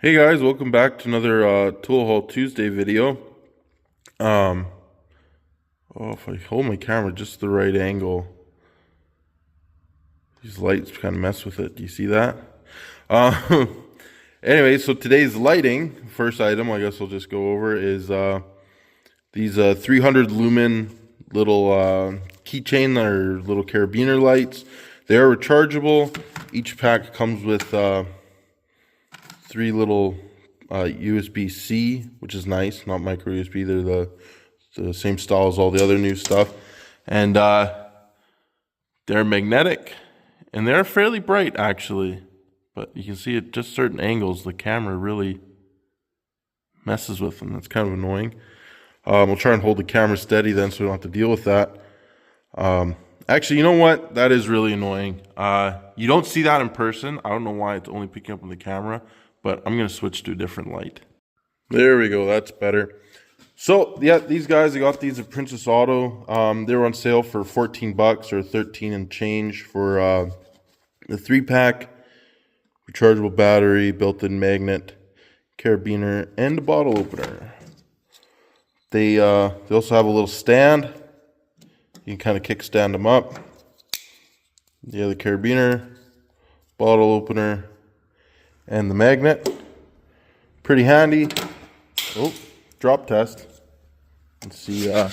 Hey guys, welcome back to another Tool Haul Tuesday video. Um, if I hold my camera just the right angle, these lights kind of mess with it. Do you see that? Anyway, so today's lighting, first item I guess I'll just go over is these 300 lumen little keychain or little carabiner lights. They are rechargeable. Each pack comes with three little USB-C, which is nice, not micro USB. They're the same style as all the other new stuff, and they're magnetic, and they're fairly bright actually. But you can see at just certain angles, the camera really messes with them. That's kind of annoying. We'll try and hold the camera steady then, so we don't have to deal with that. Actually, you know what? That is really annoying. You don't see that in person. I don't know why it's only picking up on the camera, but I'm going to switch to a different light. There we go. That's better. So, yeah, these guys, I got these at Princess Auto. They were on sale for 14 bucks or 13 and change for the 3-pack, rechargeable battery, built-in magnet, carabiner, and a bottle opener. They also have a little stand. You can kind of kickstand them up. Yeah, the carabiner, bottle opener, and the magnet. Pretty handy. Oh, drop test. Let's see. Where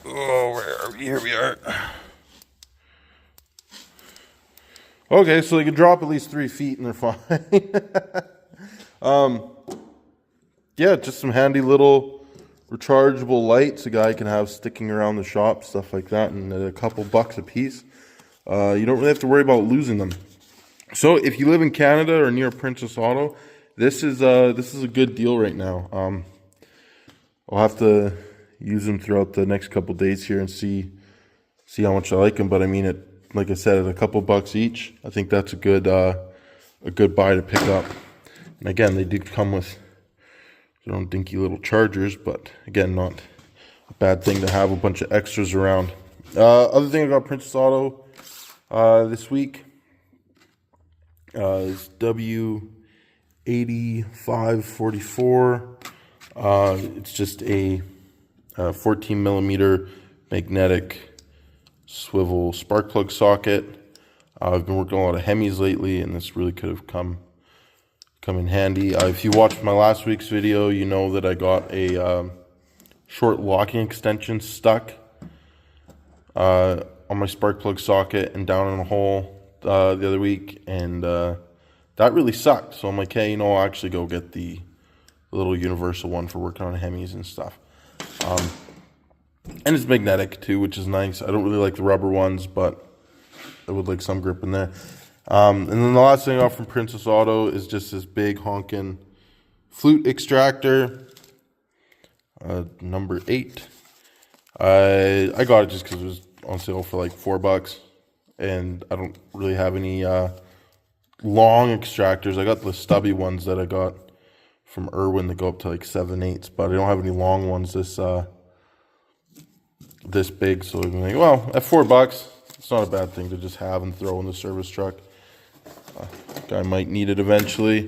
are we? Here we are. Okay, so they can drop at least 3 feet and they're fine. Yeah, just some handy little rechargeable lights a guy can have sticking around the shop, stuff like that, and a couple bucks a piece. You don't really have to worry about losing them. So if you live in Canada or near Princess Auto, this is a good deal right now. I'll have to use them throughout the next couple days here and see how much I like them. But I mean, like I said, at a couple bucks each, I think that's a good buy to pick up. And again, they do come with their own dinky little chargers, but again, not a bad thing to have a bunch of extras around. Other thing I got Princess Auto this week is W8544. It's just a 14 millimeter magnetic swivel spark plug socket. I've been working a lot of Hemis lately, and this really could have come in handy. If you watched my last week's video, you know that I got a short locking extension stuck on my spark plug socket and down in a hole the other week, and that really sucked. So I'm like, hey, I'll actually go get the little universal one for working on Hemis and stuff. And it's magnetic too, which is nice. I don't really like the rubber ones, but I would like some grip in there. And then the last thing I got from Princess Auto is just this big honkin' flute extractor, number 8. I got it just because it was on sale for like 4 bucks, and I don't really have any long extractors. I got the stubby ones that I got from Irwin that go up to like 7/8, but I don't have any long ones this big. So I'm like, well, at 4 bucks, it's not a bad thing to just have and throw in the service truck. Guy might need it eventually.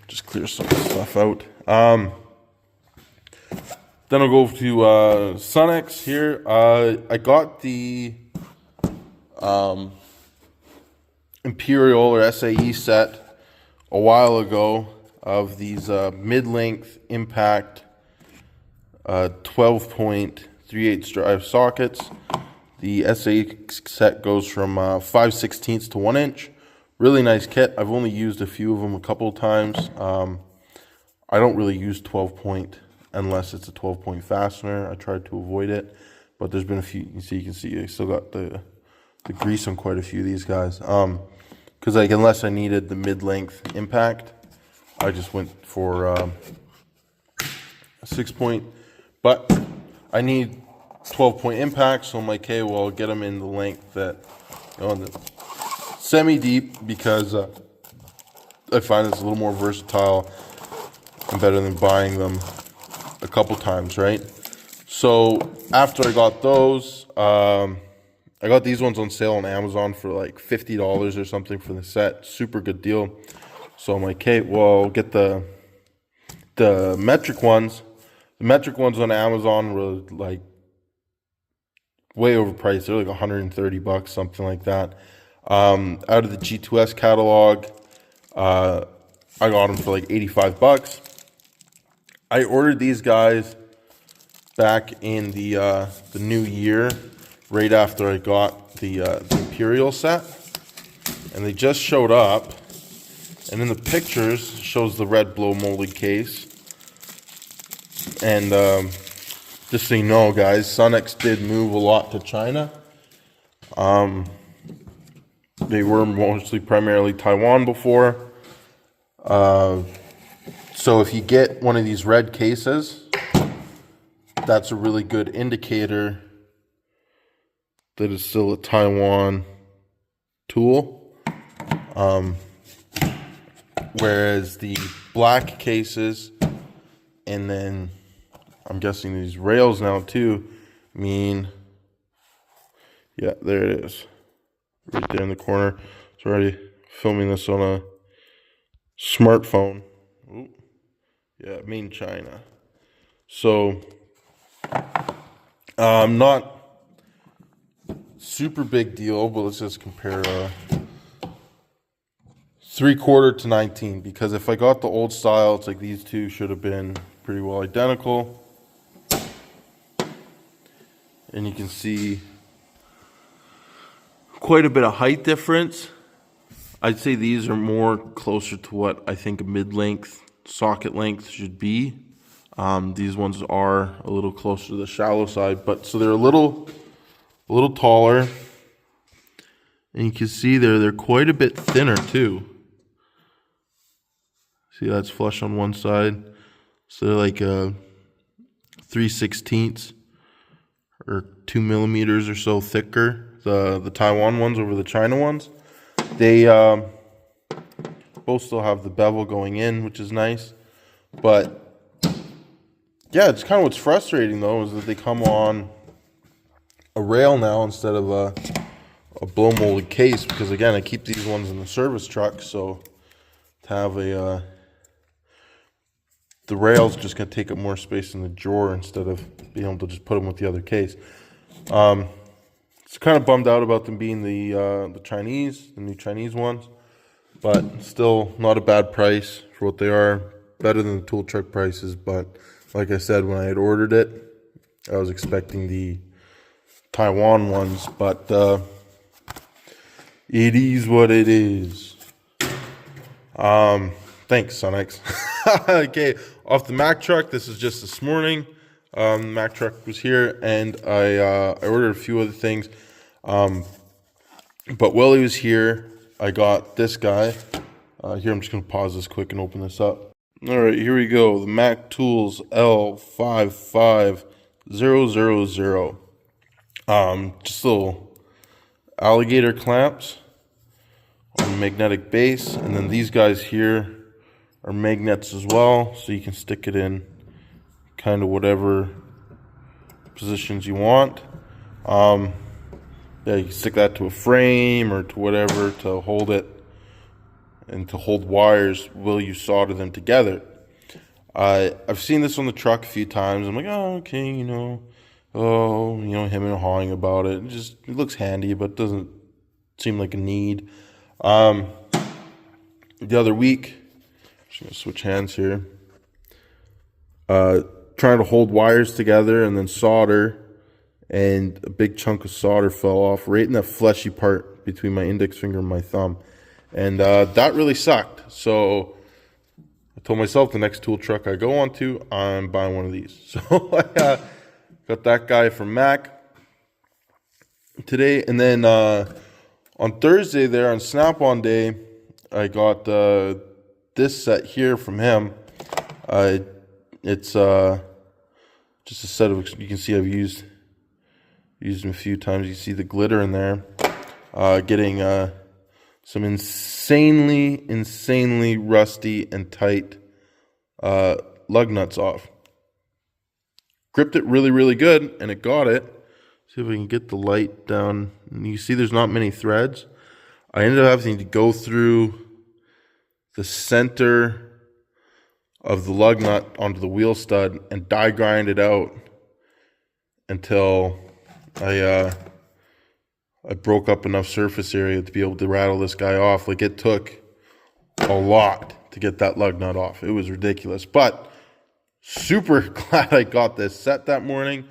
Just clear some stuff out. Then I'll go to Sunex here. I got the Imperial or SAE set a while ago of these mid-length impact 12.38 drive sockets. The SAE set goes from 5/16 to 1 inch. Really nice kit. I've only used a few of them a couple of times. I don't really use 12 point unless it's a 12 point fastener. I tried to avoid it, but there's been a few. You can see I still got the grease on quite a few of these guys. Because like unless I needed the mid-length impact, I just went for a 6 point. But I need 12 point impact, so I'm like, hey, well, I'll get them in the length that semi-deep, because I find it's a little more versatile and better than buying them a couple times, right? So after I got those, I got these ones on sale on Amazon for like $50 or something for the set. Super good deal. So I'm like, okay, well, get the metric ones. The metric ones on Amazon were like way overpriced. They're like 130 bucks, something like that. Out of the G2S catalog, I got them for like 85 bucks. I ordered these guys back in the new year, right after I got the Imperial set, and they just showed up. And in the pictures shows the red blow molded case. And just so you know, guys, Sunex did move a lot to China. They were mostly primarily Taiwan before. So if you get one of these red cases, that's a really good indicator that it's still a Taiwan tool. Whereas the black cases, and then I'm guessing these rails now too, mean, yeah, there it is. Right there in the corner. It's already filming this on a smartphone. Ooh. Yeah, mean China. So, not super big deal, but let's just compare 3/4 to 19, because if I got the old style, it's like these two should have been pretty well identical. And you can see quite a bit of height difference. I'd say these are more closer to what I think a mid-length socket length should be. These ones are a little closer to the shallow side, but so they're a little taller. And you can see they're quite a bit thinner too. See, that's flush on one side. So they're like 3/16 or 2 millimeters or so thicker. The Taiwan ones over the China ones. They both still have the bevel going in, which is nice. But yeah, it's kind of what's frustrating though, is that they come on a rail now instead of a blow molded case. Because again, I keep these ones in the service truck, so to have the rail's just going to take up more space in the drawer instead of being able to just put them with the other case. It's kind of bummed out about them being the new Chinese ones, but still not a bad price for what they are. Better than the tool truck prices, but like I said, when I had ordered it, I was expecting the Taiwan ones, but it is what it is. Thanks, Sunex. Okay, off the Mack truck. This is just this morning. Mack truck was here, and I ordered a few other things. But while he was here, I got this guy. Here, I'm just going to pause this quick and open this up. All right, here we go. The Mack Tools L55000. Just little alligator clamps on a magnetic base, and then these guys here are magnets as well, so you can stick it in kind of whatever positions you want. Yeah, you can stick that to a frame or to whatever to hold it, and to hold wires while you solder them together. I've seen this on the truck a few times. I'm like, oh, okay, him and hawing about it. It looks handy, but it doesn't seem like a need. The other week, just gonna switch hands here. Trying to hold wires together and then solder, and a big chunk of solder fell off right in that fleshy part between my index finger and my thumb, and that really sucked. So I told myself the next tool truck I go onto, I'm buying one of these. So I got that guy from Mack today, and then on Thursday there on Snap-on Day, I got this set here from him. It's just a set of, you can see I've used them a few times. You see the glitter in there. Getting some insanely rusty and tight lug nuts off. Gripped it really good, and it got it. See if we can get the light down. And you see there's not many threads. I ended up having to go through the center of the lug nut onto the wheel stud and die grind it out until I broke up enough surface area to be able to rattle this guy off. Like, it took a lot to get that lug nut off. It was ridiculous, but super glad I got this set that morning.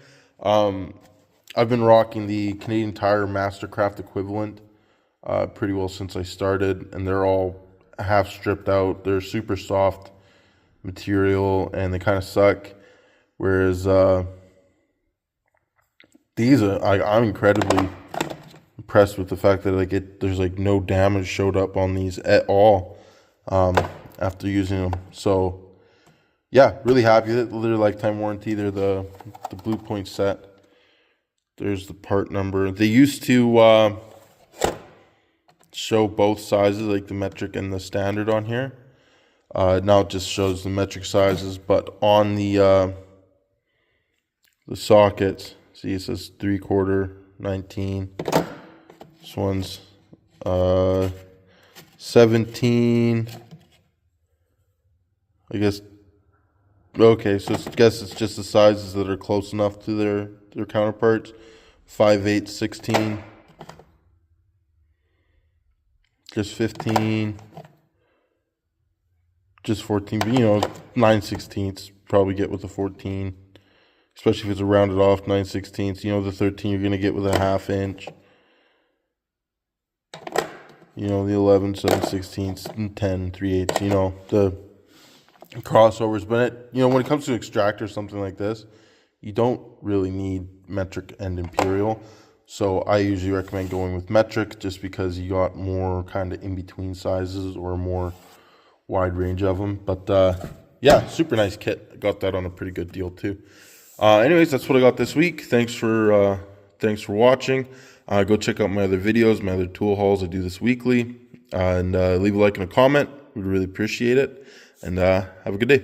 I've been rocking the Canadian Tire Mastercraft equivalent pretty well since I started, and they're all half stripped out. They're super soft material and they kind of suck, whereas these are, I'm incredibly impressed with the fact that like there's like no damage showed up on these at all after using them. So yeah, really happy with it. They're lifetime warranty. They're the Blue Point set. There's the part number. They used to show both sizes, like the metric and the standard on here. Now it just shows the metric sizes, but on the sockets, see it says 3/4 19. This one's 17. I guess. Okay, so I guess it's just the sizes that are close enough to their counterparts. 5/8 16. Just 15. Just 14, but you know, 9/16 probably get with the 14, especially if it's a rounded off 9/16. You know, the 13 you're gonna get with a 1/2 inch. You know, the 11 7/16, and 10 3/8. You know, the crossovers. But you know, when it comes to extractor something like this, you don't really need metric and imperial. So I usually recommend going with metric just because you got more kind of in between sizes or more wide range of them. But yeah, super nice kit. I got that on a pretty good deal too. Anyways, that's what I got this week. Thanks for watching. Go check out my other videos, my other tool hauls. I do this weekly. And leave a like and a comment. We'd really appreciate it. And have a good day.